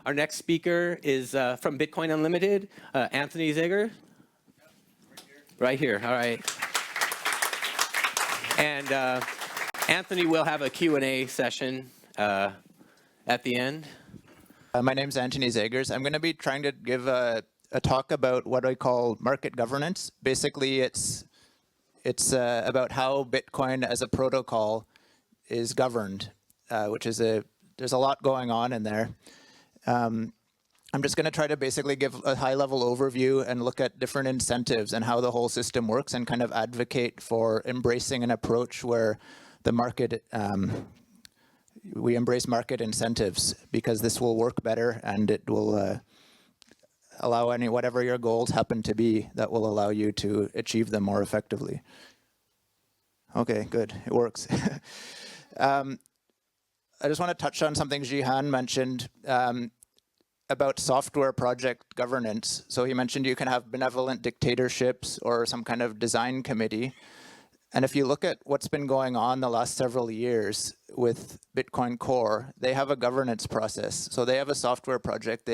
Our next speaker is from Bitcoin Unlimited, Antony Zegers. Right here, all right. And Anthony will have a Q&A session at the end. My name's Antony Zegers. I'm going to be trying to give a talk about what I call market governance. Basically, it's about how Bitcoin as a protocol is governed, which is there's a lot going on in there. I'm just going to try to basically give a high-level overview and look at different incentives and how the whole system works, and kind of advocate for embracing an approach where the market, we embrace market incentives, because this will work better and it will allow whatever your goals happen to be, that will allow you to achieve them more effectively. Okay, good, it works. I just want to touch on something Jihan mentioned about software project governance. So he mentioned you can have benevolent dictatorships or some kind of design committee. And if you look at what's been going on the last several years with Bitcoin Core, they have a governance process. So they have a software project.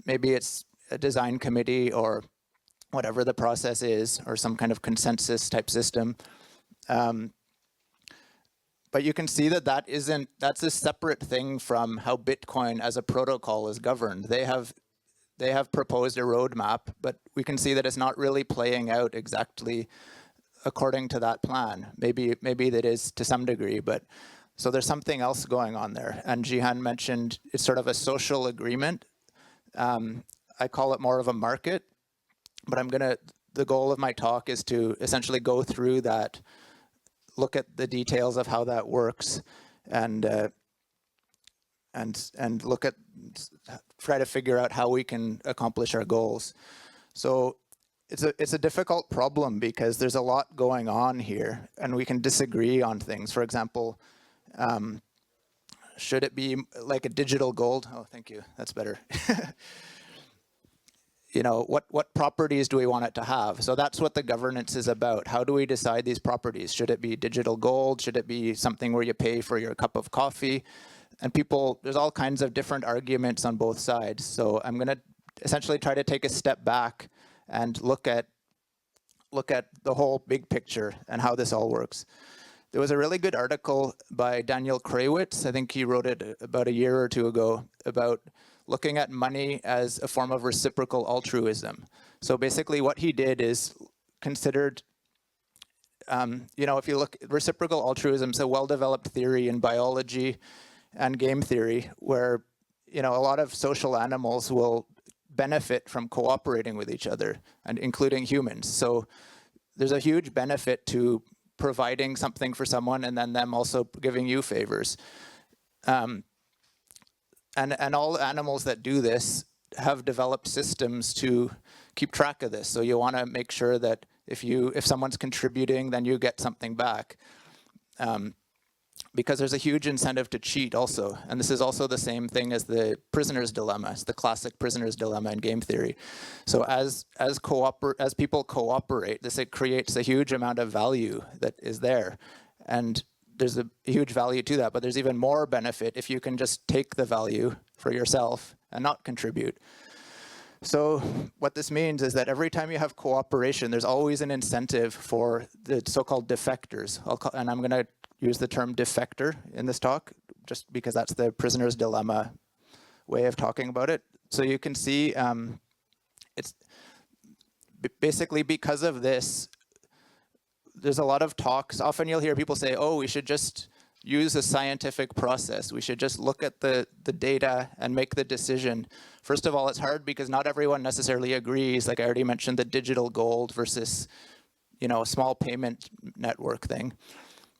Maybe it's a design committee or whatever the process is, or some kind of consensus type system. But you can see that that's a separate thing from how Bitcoin as a protocol is governed. They have proposed a roadmap, but we can see that it's not really playing out exactly according to that plan. Maybe that is to some degree, but so there's something else going on there. And Jihan mentioned it's sort of a social agreement. I call it more of a market, but the goal of my talk is to essentially go through that, look at the details of how that works, and try to figure out how we can accomplish our goals. So it's a difficult problem, because there's a lot going on here, and we can disagree on things. For example, should it be like a digital gold? Oh, thank you. That's better. You know, what properties do we want it to have? So that's what the governance is about. How do we decide these properties? Should it be digital gold? Should it be something where you pay for your cup of coffee? And there's all kinds of different arguments on both sides. So I'm going to essentially try to take a step back and look at the whole big picture and how this all works. There was a really good article by Daniel Krawitz. I think he wrote it about a year or two ago, about looking at money as a form of reciprocal altruism. So basically what he did is considered, you know, if you look, reciprocal altruism is a well-developed theory in biology and game theory, where, you know, a lot of social animals will benefit from cooperating with each other, and including humans. So there's a huge benefit to providing something for someone and then them also giving you favors. And all animals that do this have developed systems to keep track of this. So you want to make sure that if someone's contributing, then you get something back. Because there's a huge incentive to cheat also. And this is also the same thing as the prisoner's dilemma. It's the classic prisoner's dilemma in game theory. So as people cooperate, it creates a huge amount of value that is there. And there's a huge value to that, but there's even more benefit if you can just take the value for yourself and not contribute. So what this means is that every time you have cooperation, there's always an incentive for the so-called defectors. And I'm going to use the term defector in this talk, just because that's the prisoner's dilemma way of talking about it. So you can see it's basically because of this, there's a lot of talks. Often you'll hear people say, oh, we should just use a scientific process. We should just look at the data and make the decision. First of all, it's hard because not everyone necessarily agrees. Like I already mentioned, the digital gold versus, you know, a small payment network thing.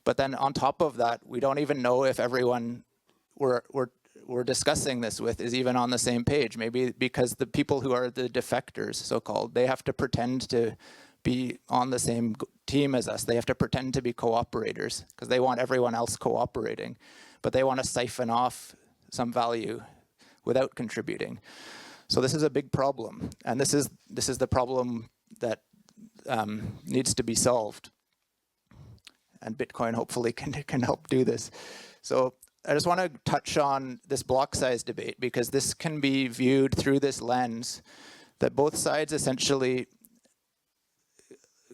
But then on top of that, we don't even know if everyone we're discussing this with is even on the same page. Maybe because the people who are the defectors, so-called, they have to pretend to be on the same team as us. They have to pretend to be cooperators because they want everyone else cooperating, but they want to siphon off some value without contributing. So this is a big problem, and this is the problem that needs to be solved. And Bitcoin hopefully can help do this. So I just want to touch on this block size debate, because this can be viewed through this lens that both sides essentially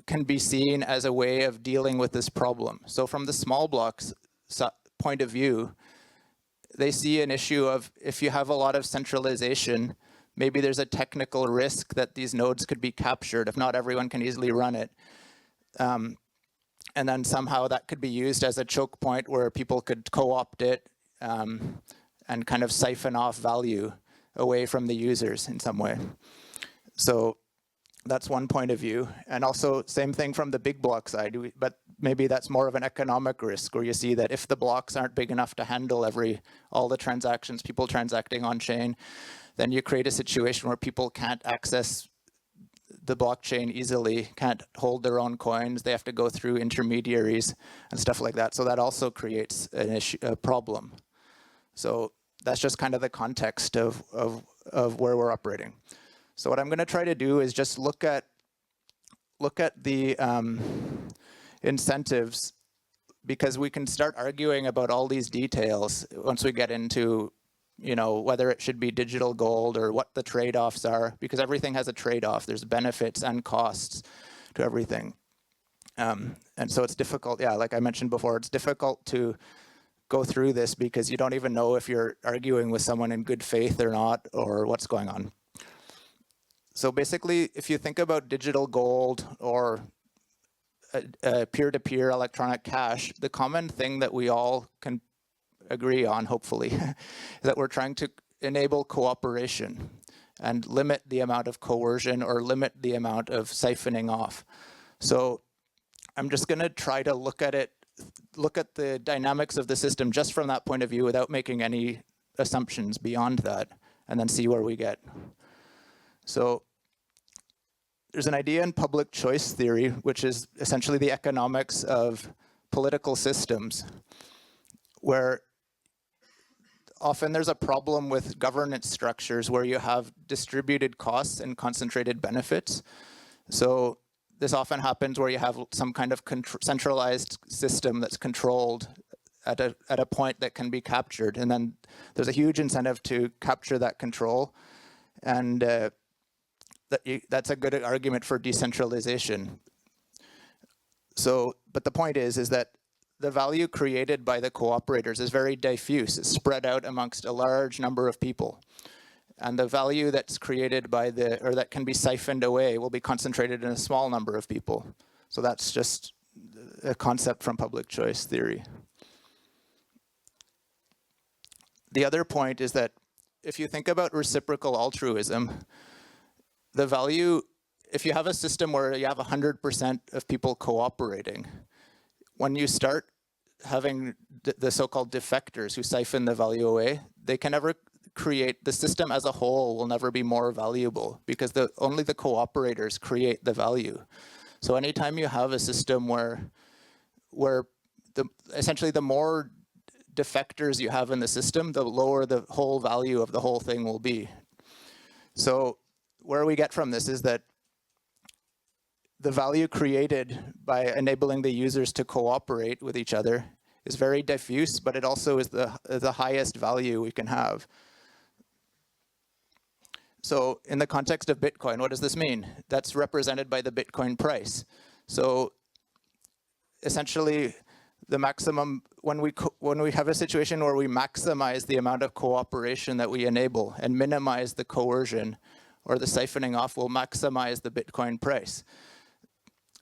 can be seen as a way of dealing with this problem. So from the small blocks point of view, they see an issue of, if you have a lot of centralization, maybe there's a technical risk that these nodes could be captured if not everyone can easily run it. And then somehow that could be used as a choke point where people could co-opt it and kind of siphon off value away from the users in some way. So that's one point of view. And also same thing from the big block side, but maybe that's more of an economic risk, where you see that if the blocks aren't big enough to handle all the transactions, people transacting on chain, then you create a situation where people can't access the blockchain easily, can't hold their own coins, they have to go through intermediaries and stuff like that. So that also creates an issue, a problem. So that's just kind of the context of where we're operating. So what I'm going to try to do is just look at the incentives, because we can start arguing about all these details once we get into, you know, whether it should be digital gold or what the trade-offs are, because everything has a trade-off. There's benefits and costs to everything. And so it's difficult, yeah, like I mentioned before, it's difficult to go through this because you don't even know if you're arguing with someone in good faith or not, or what's going on. So basically, if you think about digital gold or peer-to-peer electronic cash, the common thing that we all can agree on, hopefully, is that we're trying to enable cooperation and limit the amount of coercion or limit the amount of siphoning off. So I'm just going to try to look at the dynamics of the system just from that point of view without making any assumptions beyond that, and then see where we get. So there's an idea in public choice theory, which is essentially the economics of political systems, where often there's a problem with governance structures where you have distributed costs and concentrated benefits. So this often happens where you have some kind of centralized system that's controlled at a point that can be captured, and then there's a huge incentive to capture that control, and that's a good argument for decentralization. So, but the point is that the value created by the cooperators is very diffuse. It's spread out amongst a large number of people. And the value that's created by or that can be siphoned away will be concentrated in a small number of people. So that's just a concept from public choice theory. The other point is that if you think about reciprocal altruism, the value, if you have a system where you have 100% of people cooperating, when you start having the so-called defectors who siphon the value away, they can never create, the system as a whole will never be more valuable, because only the cooperators create the value. So anytime you have a system where essentially the more defectors you have in the system, the lower the whole value of the whole thing will be. So where we get from this is that the value created by enabling the users to cooperate with each other is very diffuse, but it also is the highest value we can have. So in the context of Bitcoin, what does this mean? That's represented by the Bitcoin price. So essentially, the maximum, when we have a situation where we maximize the amount of cooperation that we enable and minimize the coercion or the siphoning off, will maximize the Bitcoin price.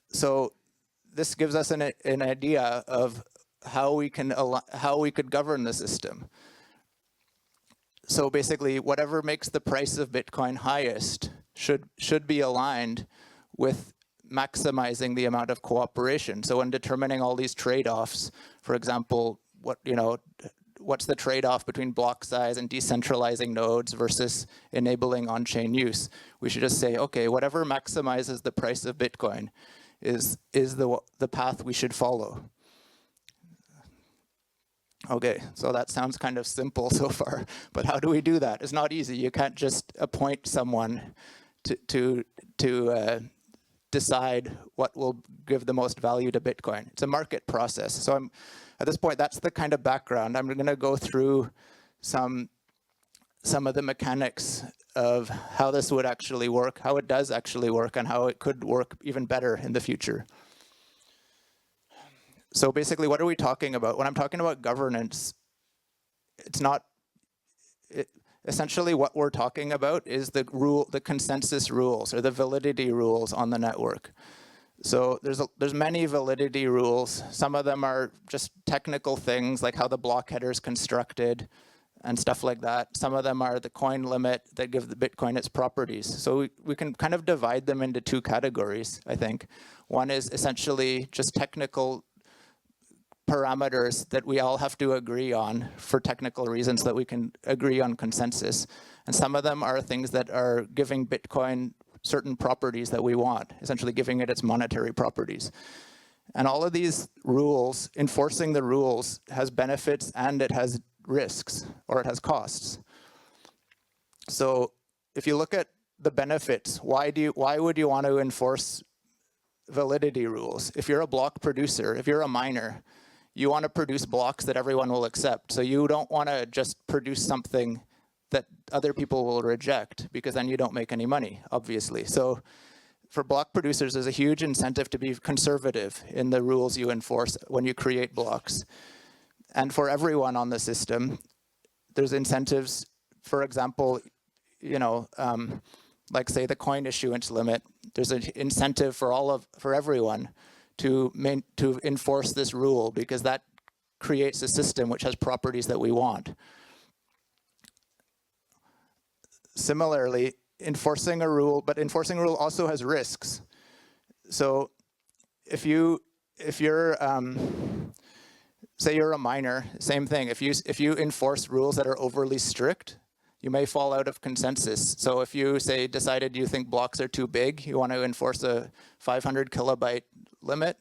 So this gives us an idea of how we could govern the system. So basically, whatever makes the price of Bitcoin highest should be aligned with maximizing the amount of cooperation. So when determining all these trade-offs, for example, what's the trade-off between block size and decentralizing nodes versus enabling on-chain use? We should just say, okay, whatever maximizes the price of Bitcoin is the path we should follow. Okay, so that sounds kind of simple so far, but how do we do that? It's not easy. You can't just appoint someone to decide what will give the most value to Bitcoin. It's a market process. So at this point, that's the kind of background. I'm going to go through some of the mechanics of how this would actually work, how it does actually work, and how it could work even better in the future. So basically, what are we talking about? When I'm talking about governance, essentially what we're talking about is the consensus rules or the validity rules on the network. So there's many validity rules. Some of them are just technical things like how the block header is constructed and stuff like that. Some of them are the coin limit that give the Bitcoin its properties. So we can kind of divide them into two categories, I think. One is essentially just technical parameters that we all have to agree on for technical reasons that we can agree on consensus. And some of them are things that are giving Bitcoin certain properties that we want, essentially giving it its monetary properties. And all of these rules, enforcing the rules, has benefits and it has risks, or it has costs. So if you look at the benefits, why would you want to enforce validity rules? If you're a block producer, if you're a miner, you want to produce blocks that everyone will accept. So you don't want to just produce something that other people will reject, because then you don't make any money, obviously. So for block producers, there's a huge incentive to be conservative in the rules you enforce when you create blocks. And for everyone on the system, there's incentives. For example, like say the coin issuance limit, there's an incentive for everyone to enforce this rule, because that creates a system which has properties that we want. Similarly, enforcing a rule also has risks. So if you're say you're a miner, same thing. If you enforce rules that are overly strict, you may fall out of consensus. So if you decided you think blocks are too big, you want to enforce a 500 kilobyte limit,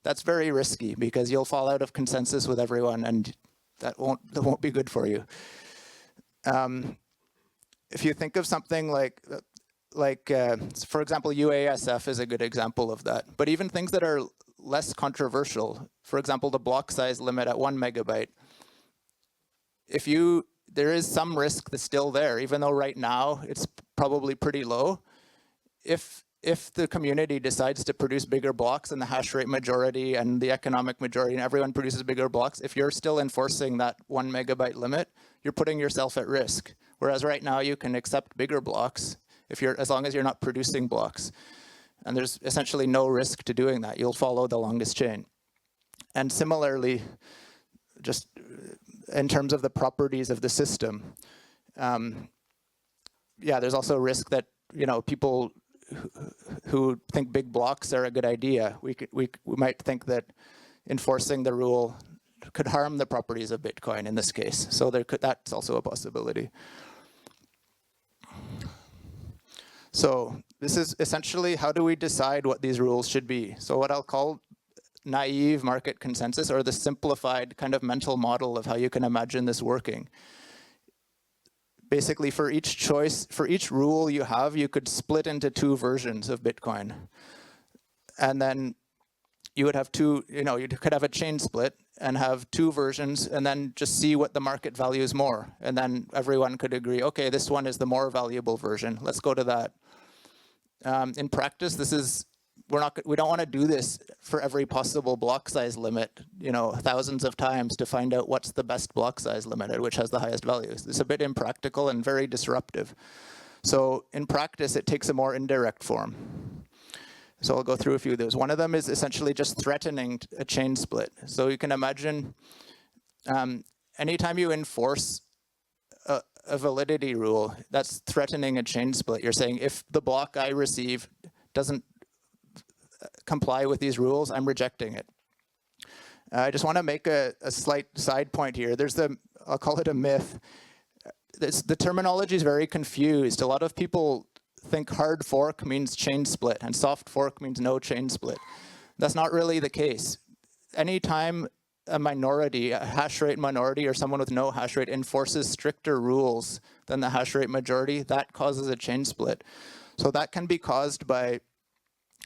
that's very risky, because you'll fall out of consensus with everyone, and that won't be good for you. If you think of something like for example, UASF is a good example of that. But even things that are less controversial, for example, the block size limit at 1 megabyte. There is some risk that's still there, even though right now it's probably pretty low. If the community decides to produce bigger blocks and the hash rate majority and the economic majority and everyone produces bigger blocks, if you're still enforcing that 1 megabyte limit, you're putting yourself at risk. Whereas right now you can accept bigger blocks as long as you're not producing blocks. And there's essentially no risk to doing that. You'll follow the longest chain. And similarly, just in terms of the properties of the system, there's also risk that people who think big blocks are a good idea. We might think that enforcing the rule could harm the properties of Bitcoin in this case. So that's also a possibility. So this is essentially, how do we decide what these rules should be? So what I'll call naive market consensus, or the simplified kind of mental model of how you can imagine this working. Basically, for each rule you have, you could split into two versions of Bitcoin. And then you would have you could have a chain split and have two versions, and then just see what the market values more. And then everyone could agree, okay, this one is the more valuable version. Let's go to that. In practice, we don't want to do this for every possible block size limit, thousands of times to find out what's the best block size limit, which has the highest values. It's a bit impractical and very disruptive. So in practice, it takes a more indirect form. So I'll go through a few of those. One of them is essentially just threatening a chain split. So you can imagine anytime you enforce a validity rule, that's threatening a chain split. You're saying, if the block I receive doesn't comply with these rules, I'm rejecting it. I just want to make a slight side point here. I'll call it a myth. The terminology is very confused. A lot of people think hard fork means chain split and soft fork means no chain split. That's not really the case. Anytime a minority, a hash rate minority, or someone with no hash rate enforces stricter rules than the hash rate majority, that causes a chain split. So that can be caused by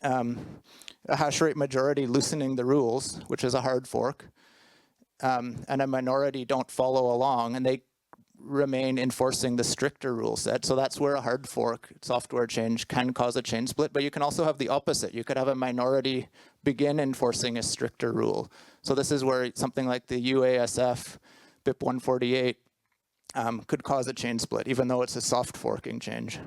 a hash rate majority loosening the rules, which is a hard fork. and a minority don't follow along, and they remain enforcing the stricter rule set. So that's where a hard fork software change can cause a chain split. But you can also have the opposite. You could have a minority begin enforcing a stricter rule. So this is where something like the UASF BIP 148 could cause a chain split, even though it's a soft forking change.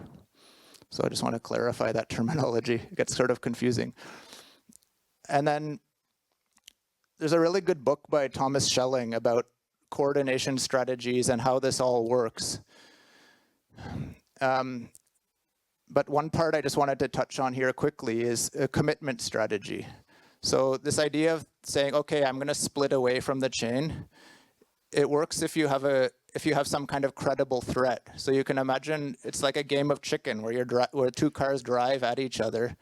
So I just want to clarify that terminology. It gets sort of confusing. And then there's a really good book by Thomas Schelling about coordination strategies and how this all works. But one part I just wanted to touch on here quickly is a commitment strategy. So this idea of saying, okay, I'm going to split away from the chain, it works if you have some kind of credible threat. So you can imagine it's like a game of chicken where two cars drive at each other,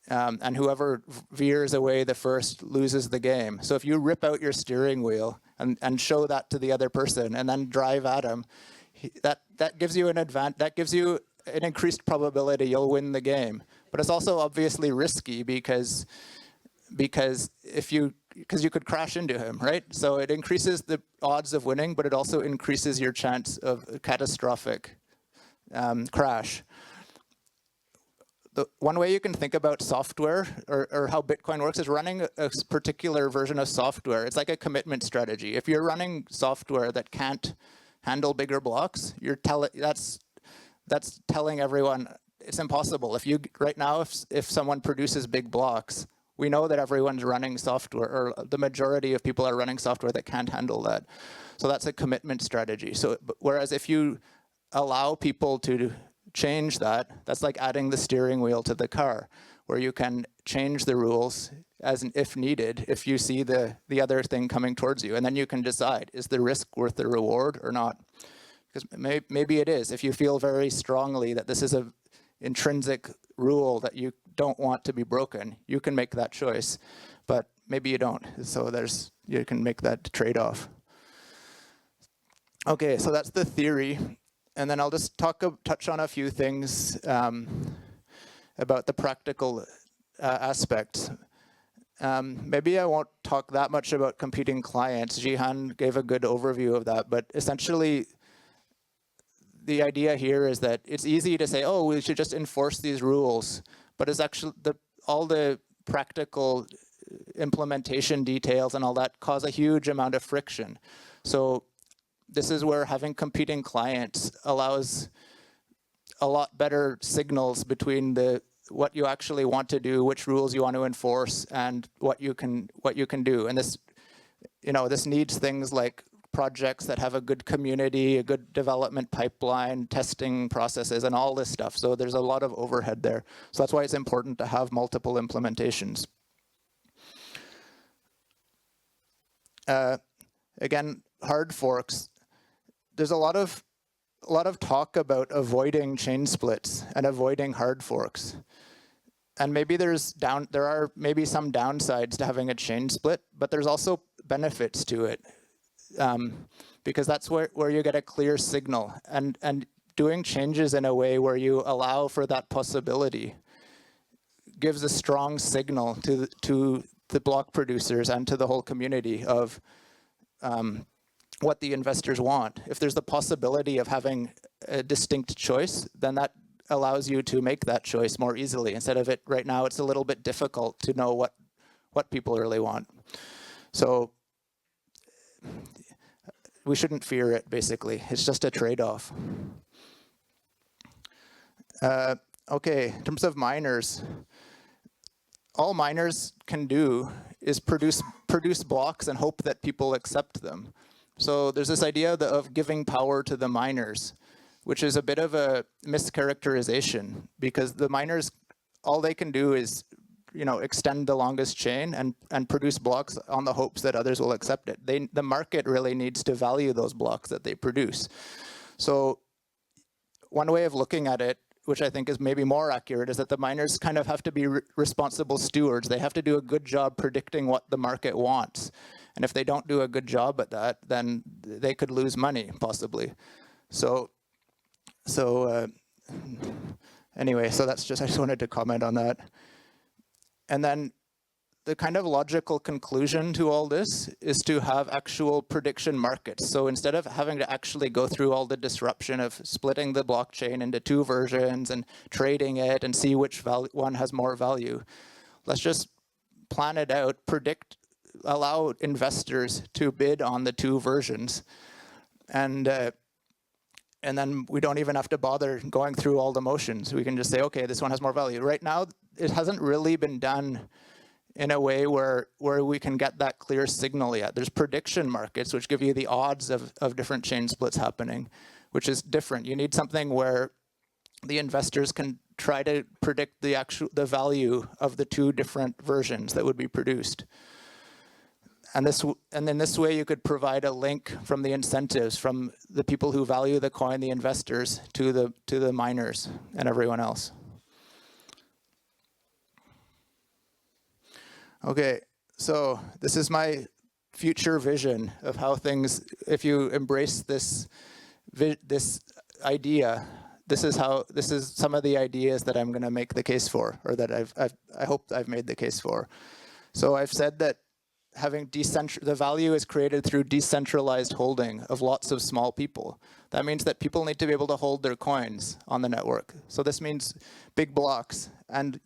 and whoever veers away the first loses the game. So if you rip out your steering wheel and show that to the other person and then drive at him, that gives you that gives you an increased probability you'll win the game. But it's also obviously risky because you could crash into him, right? So it increases the odds of winning, but it also increases your chance of a catastrophic crash. The one way you can think about software or how Bitcoin works is running a particular version of software. It's like a commitment strategy. If you're running software that can't handle bigger blocks, that's telling everyone it's impossible. Right now, if someone produces big blocks, we know that everyone's running software, or the majority of people are running software that can't handle that. So that's a commitment strategy. So whereas if you allow people to change that, that's like adding the steering wheel to the car, where you can change the rules if needed, if you see the other thing coming towards you, and then you can decide, is the risk worth the reward or not? Because maybe it is. If you feel very strongly that this is an intrinsic rule that you don't want to be broken, you can make that choice, but maybe you don't. So you can make that trade-off. Okay, so that's the theory. And then I'll just touch on a few things about the practical aspects. Maybe I won't talk that much about competing clients. Jihan gave a good overview of that, but essentially the idea here is that it's easy to say, oh, we should just enforce these rules, but it's actually all the practical implementation details and all that cause a huge amount of friction. So this is where having competing clients allows a lot better signals between what you actually want to do, which rules you want to enforce, and what you can do. And this needs things like projects that have a good community, a good development pipeline, testing processes, and all this stuff. So there's a lot of overhead there. So that's why it's important to have multiple implementations. Again, hard forks. There's a lot of talk about avoiding chain splits and avoiding hard forks. And maybe there are maybe some downsides to having a chain split, but there's also benefits to it. Because that's where you get a clear signal, and doing changes in a way where you allow for that possibility gives a strong signal to the block producers and to the whole community of what the investors want. If there's the possibility of having a distinct choice, then that allows you to make that choice more easily. Instead of it right now, it's a little bit difficult to know what people really want. So we shouldn't fear it, basically. It's just a trade-off. Okay, in terms of miners, all miners can do is produce blocks and hope that people accept them. So there's this idea of giving power to the miners, which is a bit of a mischaracterization, because the miners, all they can do is extend the longest chain and produce blocks on the hopes that others will accept it. The market really needs to value those blocks that they produce. So one way of looking at it, which I think is maybe more accurate, is that the miners kind of have to be responsible stewards. They have to do a good job predicting what the market wants. And if they don't do a good job at that, then they could lose money, possibly. Anyway, so I just wanted to comment on that. And then the kind of logical conclusion to all this is to have actual prediction markets. So instead of having to actually go through all the disruption of splitting the blockchain into 2 versions and trading it and see which one has more value, let's just plan it out, allow investors to bid on the 2 versions, and then we don't even have to bother going through all the motions. We can just say, okay, this one has more value. Right now, it hasn't really been done in a way where we can get that clear signal yet. There's prediction markets, which give you the odds of different chain splits happening, which is different. You need something where the investors can try to predict the value of the 2 different versions that would be produced. And in this way, you could provide a link from the incentives, from the people who value the coin, the investors, to the miners and everyone else. Okay, so this is my future vision of how things, if you embrace this idea, this is some of the ideas that I'm going to make the case for, or that I hope I've made the case for. So I've said that the value is created through decentralized holding of lots of small people. That means that people need to be able to hold their coins on the network. So this means big blocks and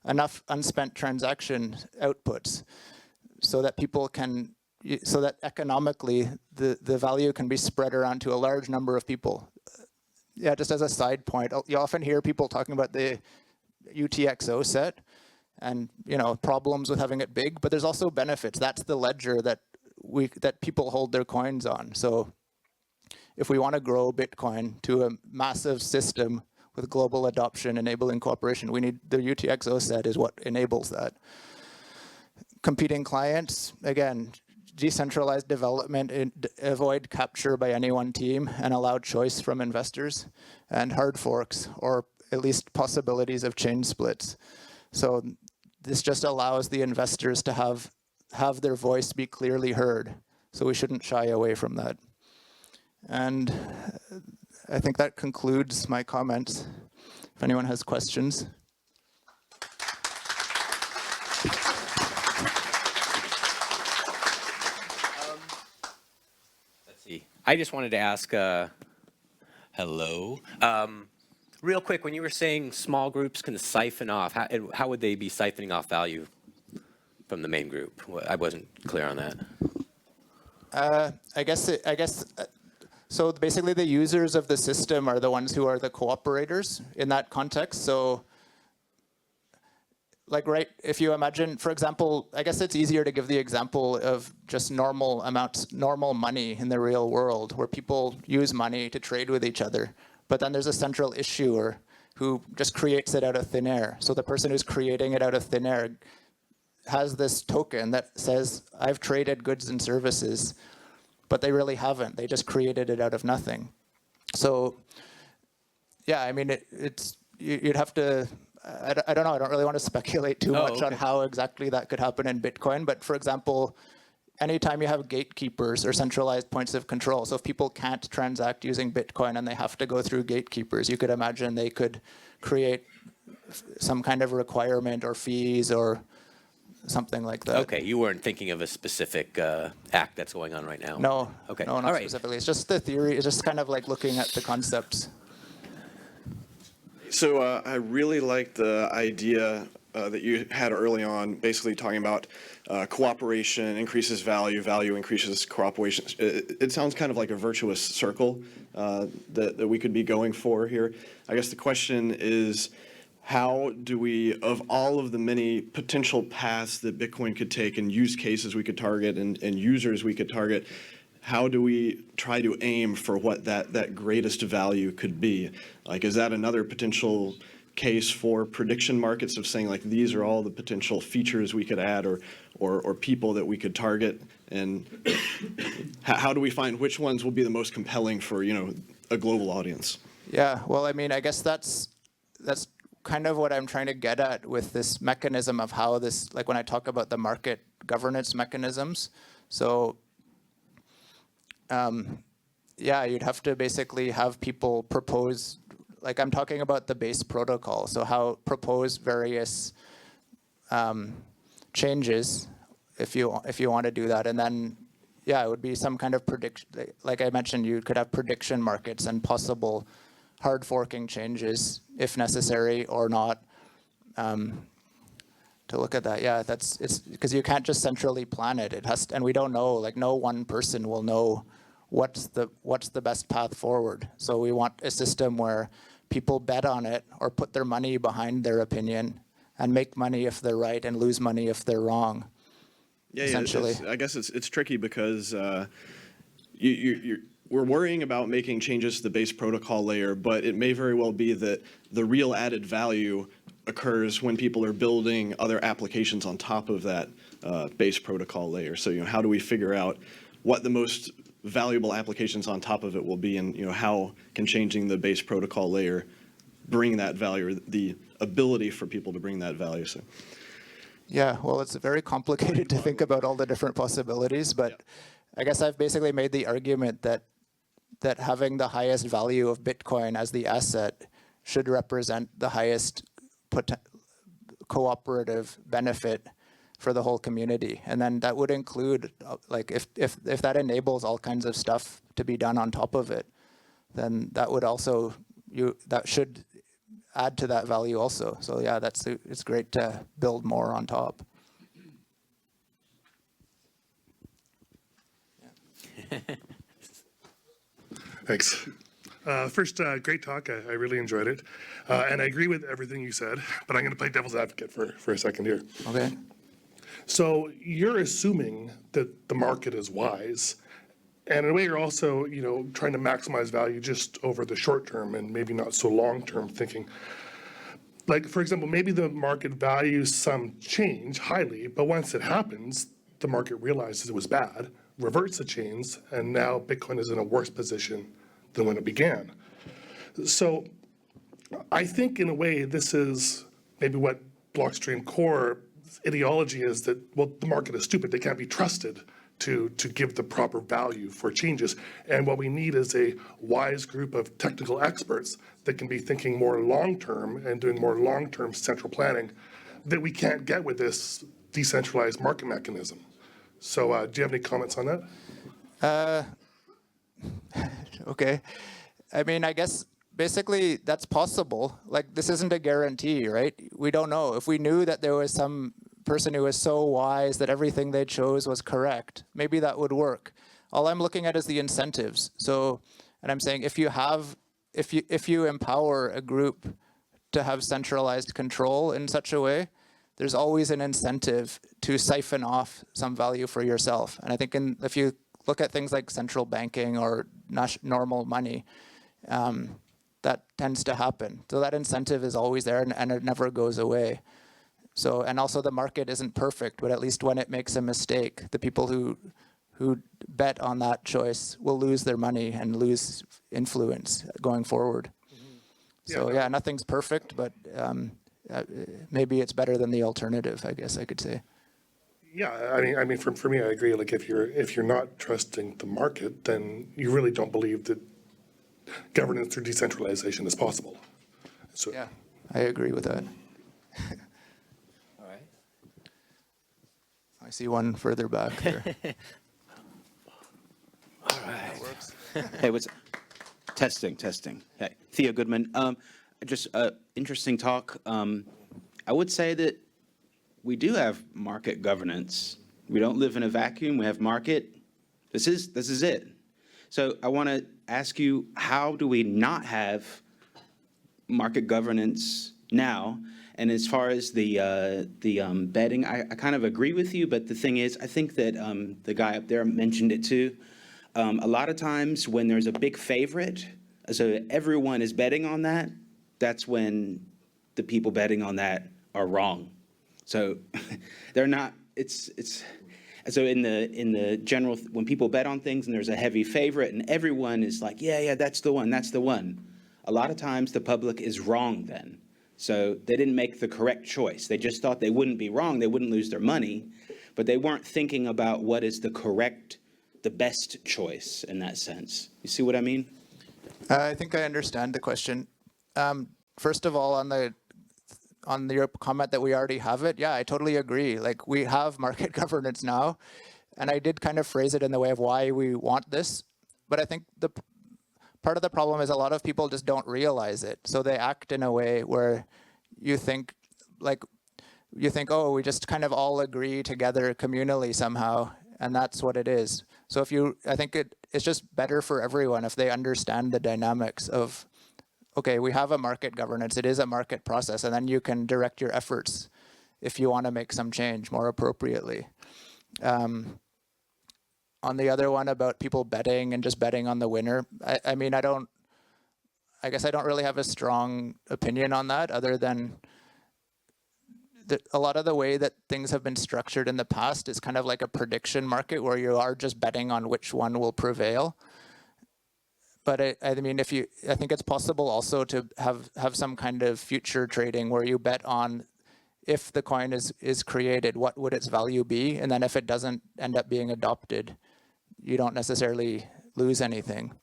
enough unspent transaction outputs so that so that economically the value can be spread around to a large number of people. Yeah, just as a side point, you often hear people talking about the UTXO set and problems with having it big, but there's also benefits. That's the ledger that people hold their coins on. So if we want to grow Bitcoin to a massive system with global adoption, enabling cooperation, we need the UTXO set is what enables that. Competing clients, again, decentralized development, avoid capture by any one team and allow choice from investors, and hard forks, or at least possibilities of chain splits. So this just allows the investors to have their voice be clearly heard. So we shouldn't shy away from that. And I think that concludes my comments. If anyone has questions. Let's see. I just wanted to ask, hello. Real quick, when you were saying small groups can siphon off, how would they be siphoning off value from the main group? I wasn't clear on that. I guess so basically the users of the system are the ones who are the cooperators in that context. So if you imagine, for example, I guess it's easier to give the example of just normal money in the real world, where people use money to trade with each other. But then there's a central issuer who just creates it out of thin air. So the person who's creating it out of thin air has this token that says, I've traded goods and services, but they really haven't. They just created it out of nothing. So yeah, I mean, you'd have to, I don't know, I don't really want to speculate too much on how exactly that could happen in Bitcoin. But for example, anytime you have gatekeepers or centralized points of control, so if people can't transact using Bitcoin and they have to go through gatekeepers, you could imagine they could create some kind of requirement or fees or something like that. Okay, you weren't thinking of a specific act that's going on right now? No, okay. No, not specifically. It's just the theory. It's just kind of like looking at the concepts. So I really like the idea that you had early on, basically talking about cooperation increases value, value increases cooperation. It sounds kind of like a virtuous circle that we could be going for here. I guess the question is, how do we, of all of the many potential paths that Bitcoin could take and use cases we could target and users we could target, how do we try to aim for what that greatest value could be? Like, is that another potential case for prediction markets of saying, like, these are all the potential features we could add or people that we could target? And how do we find which ones will be the most compelling for, a global audience? Yeah, well, I mean, I guess that's kind of what I'm trying to get at with this mechanism of how this, like when I talk about the market governance mechanisms. So yeah, you'd have to basically have people propose, like I'm talking about the base protocol. So propose various changes if you want to do that. And then, yeah, it would be some kind of prediction. Like I mentioned, you could have prediction markets and possible hard forking changes if necessary or not. To look at that, yeah, it's because you can't just centrally plan it. It has, and we don't know. Like no one person will know what's the best path forward. So we want a system where people bet on it or put their money behind their opinion and make money if they're right and lose money if they're wrong. Yeah, essentially. I guess it's tricky because we're worrying about making changes to the base protocol layer, but it may very well be that the real added value occurs when people are building other applications on top of that base protocol layer. So, how do we figure out what the most valuable applications on top of it will be, and how can changing the base protocol layer bring that value, or the ability for people to bring that value? So. Yeah, well, it's very complicated to think about all the different possibilities, but I guess I've basically made the argument that having the highest value of Bitcoin as the asset should represent the highest cooperative benefit for the whole community. And then that would include, like, if that enables all kinds of stuff to be done on top of it, then that would also, that should add to that value also. So yeah, it's great to build more on top. Thanks. First, great talk. I really enjoyed it. And I agree with everything you said, but I'm going to play devil's advocate for a second here. Okay. So you're assuming that the market is wise. And in a way, you're also, trying to maximize value just over the short term and maybe not so long-term thinking. Like, for example, maybe the market values some change highly, but once it happens, the market realizes it was bad, reverts the change, and now Bitcoin is in a worse position than when it began. So I think in a way this is maybe what Blockstream Core ideology is, that, well, the market is stupid. They can't be trusted to give the proper value for changes. And what we need is a wise group of technical experts that can be thinking more long-term and doing more long-term central planning that we can't get with this decentralized market mechanism. So do you have any comments on that? Okay. I mean, I guess basically that's possible. Like, this isn't a guarantee, right? We don't know. If we knew that there was some person who was so wise that everything they chose was correct, maybe that would work. All I'm looking at is the incentives. So, and I'm saying if you empower a group to have centralized control in such a way, there's always an incentive to siphon off some value for yourself. And I think if you look at things like central banking or normal money, that tends to happen. So that incentive is always there, and it never goes away. So, and also the market isn't perfect, but at least when it makes a mistake, the people who bet on that choice will lose their money and lose influence going forward. Mm-hmm. So yeah, nothing's perfect, but maybe it's better than the alternative, I guess I could say. Yeah, I mean, for me, I agree. Like, if you're not trusting the market, then you really don't believe that governance through decentralization is possible. So yeah, I agree with that. All right. I see one further back there. All right. Hey, what's testing? Hey, Theo Goodman. Just interesting talk. I would say that we do have market governance. We don't live in a vacuum. We have market. This is it. So I want to ask you, how do we not have market governance now? And as far as the betting, I kind of agree with you. But the thing is, I think that the guy up there mentioned it too. A lot of times when there's a big favorite, so everyone is betting on that, that's when the people betting on that are wrong. So they're not, so in the general, when people bet on things and there's a heavy favorite and everyone is like, yeah, that's the one. A lot of times the public is wrong then. So they didn't make the correct choice. They just thought they wouldn't be wrong, they wouldn't lose their money, but they weren't thinking about what is the best choice in that sense. You see what I mean? I think I understand the question. First of all, on your comment that we already have it, yeah, I totally agree. Like, we have market governance now, and I did kind of phrase it in the way of why we want this. But I think the part of the problem is a lot of people just don't realize it. So they act in a way where you think, oh, we just kind of all agree together communally somehow, and that's what it is. So I think it's just better for everyone if they understand the dynamics of, okay, we have a market governance, it is a market process, and then you can direct your efforts if you want to make some change more appropriately. On the other one about people betting and just betting on the winner, I guess I don't really have a strong opinion on that, other than a lot of the way that things have been structured in the past is kind of like a prediction market where you are just betting on which one will prevail. But I think it's possible also to have some kind of future trading where you bet on, if the coin is created, what would its value be? And then if it doesn't end up being adopted, you don't necessarily lose anything.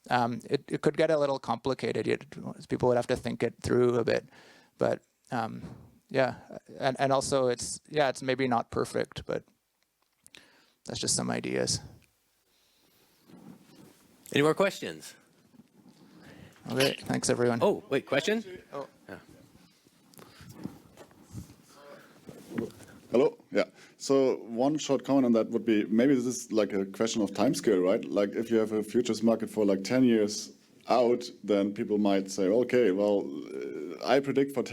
It could get a little complicated. People would have to think it through a bit. But yeah, and also it's maybe not perfect, but that's just some ideas. Any more questions? Okay, thanks everyone. Oh, wait, question? Oh. Yeah. Hello. Yeah. So one short comment on that would be, maybe this is like a question of time scale, right? Like, if you have a futures market for like 10 years out, then people might say, okay, well, I predict for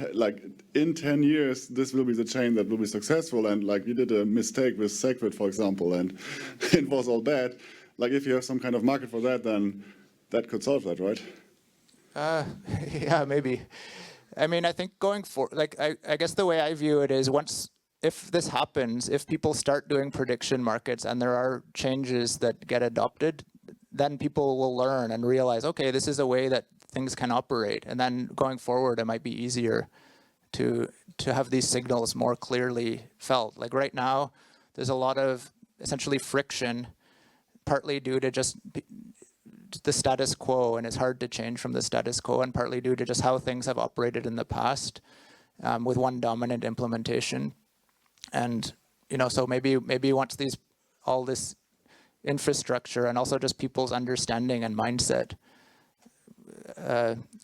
in 10 years this will be the chain that will be successful, and like we did a mistake with Segwit, for example, and it was all bad. Like, if you have some kind of market for that, then that could solve that, right? Yeah, maybe. I mean, I think going forward, like, I guess the way I view it is, if this happens, if people start doing prediction markets and there are changes that get adopted, then people will learn and realize, okay, this is a way that things can operate. And then going forward, it might be easier to have these signals more clearly felt. Like right now, there's a lot of essentially friction, partly due to just the status quo, and it's hard to change from the status quo, and partly due to just how things have operated in the past with one dominant implementation. And, so maybe once all this infrastructure and also just people's understanding and mindset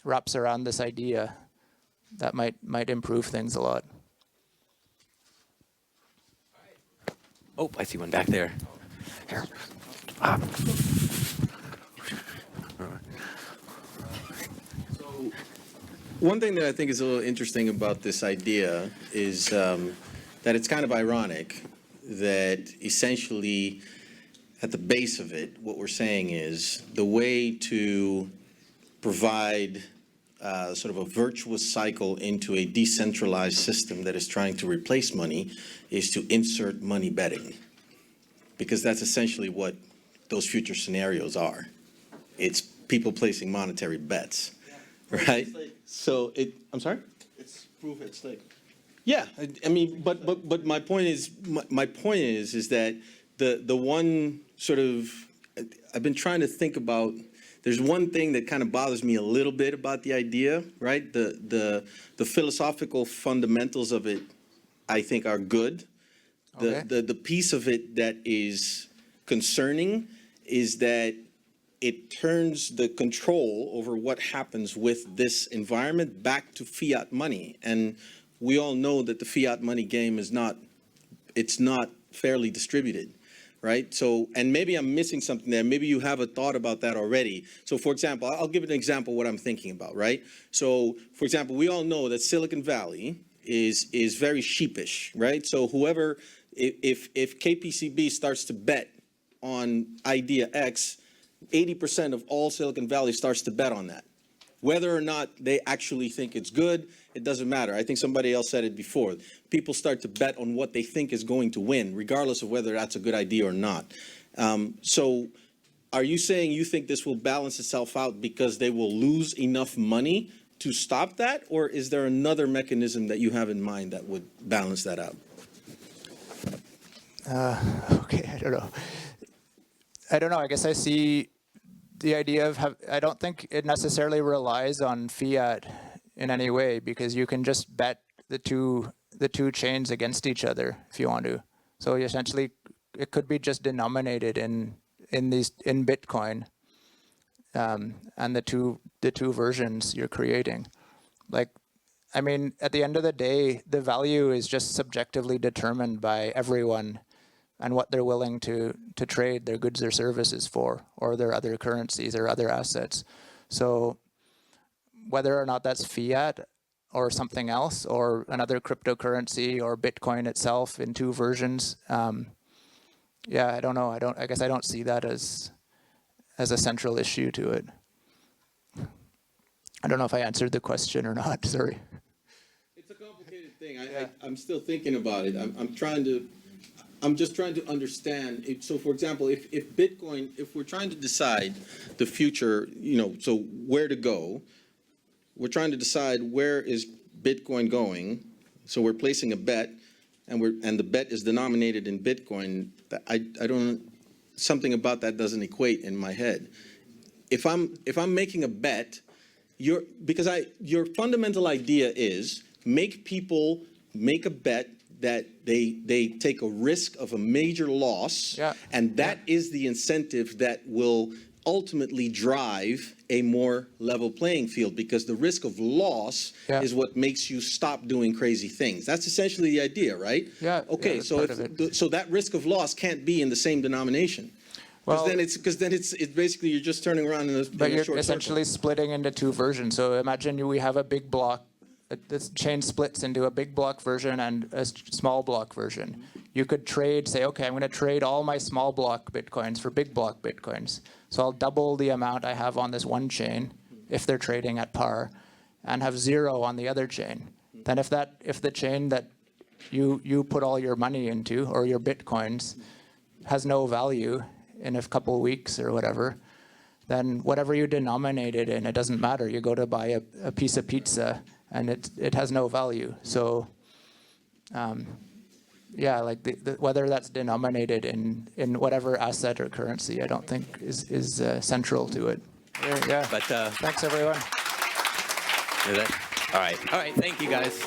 wraps around this idea, that might improve things a lot. Oh, I see one back there. Here. One thing that I think is a little interesting about this idea is that it's kind of ironic that essentially at the base of it, what we're saying is the way to provide sort of a virtuous cycle into a decentralized system that is trying to replace money is to insert money betting, because that's essentially what those future scenarios are. It's people placing monetary bets, right? So I'm sorry? It's proof at stake. Yeah, I mean, but my point is that the one sort of, I've been trying to think about, there's one thing that kind of bothers me a little bit about the idea, right? The philosophical fundamentals of it, I think, are good. Okay. The piece of it that is concerning is that it turns the control over what happens with this environment back to fiat money. And we all know that the fiat money game is not fairly distributed, right? So, and maybe I'm missing something there. Maybe you have a thought about that already. So for example, I'll give an example of what I'm thinking about, right? So for example, we all know that Silicon Valley is very sheepish, right? So whoever, if KPCB starts to bet on idea X, 80% of all Silicon Valley starts to bet on that. Whether or not they actually think it's good, it doesn't matter. I think somebody else said it before. People start to bet on what they think is going to win, regardless of whether that's a good idea or not. So are you saying you think this will balance itself out because they will lose enough money to stop that? Or is there another mechanism that you have in mind that would balance that out? Okay, I don't know. I guess I see the idea of I don't think it necessarily relies on fiat in any way, because you can just bet the two chains against each other if you want to. So essentially, it could be just denominated in Bitcoin, and the two versions you're creating. Like, I mean, at the end of the day, the value is just subjectively determined by everyone and what they're willing to trade their goods or services for, or their other currencies or other assets. So whether or not that's fiat or something else, or another cryptocurrency, or Bitcoin itself in two versions, yeah, I don't know. I guess I don't see that as a central issue to it. I don't know if I answered the question or not. Sorry. It's a complicated thing. I'm still thinking about it. I'm just trying to understand. So, for example, if Bitcoin, if we're trying to decide the future, so where to go, we're trying to decide where is Bitcoin going. So we're placing a bet, and the bet is denominated in Bitcoin. I don't. Something about that doesn't equate in my head. If I'm making a bet, your fundamental idea is make people make a bet that they take a risk of a major loss, and that is the incentive that will ultimately drive a more level playing field, because the risk of loss is what makes you stop doing crazy things. That's essentially the idea, right? Yeah. Okay, so so that risk of loss can't be in the same denomination. Because then it's basically you're just turning around in a But you're short essentially splitting into two versions. So imagine we have a big block. This chain splits into a big block version and a small block version. You could say, okay, I'm going to trade all my small block Bitcoins for big block Bitcoins. So I'll double the amount I have on this one chain if they're trading at par, and have 0 on the other chain. Then if the chain that you put all your money into, or your Bitcoins, has no value in a couple of weeks or whatever, then whatever you denominate it in, it doesn't matter. You go to buy a piece of pizza, and it has no value. So, yeah, like whether that's denominated in whatever asset or currency, I don't think is central to it. Yeah. But Thanks, everyone. all right. Thank you, guys.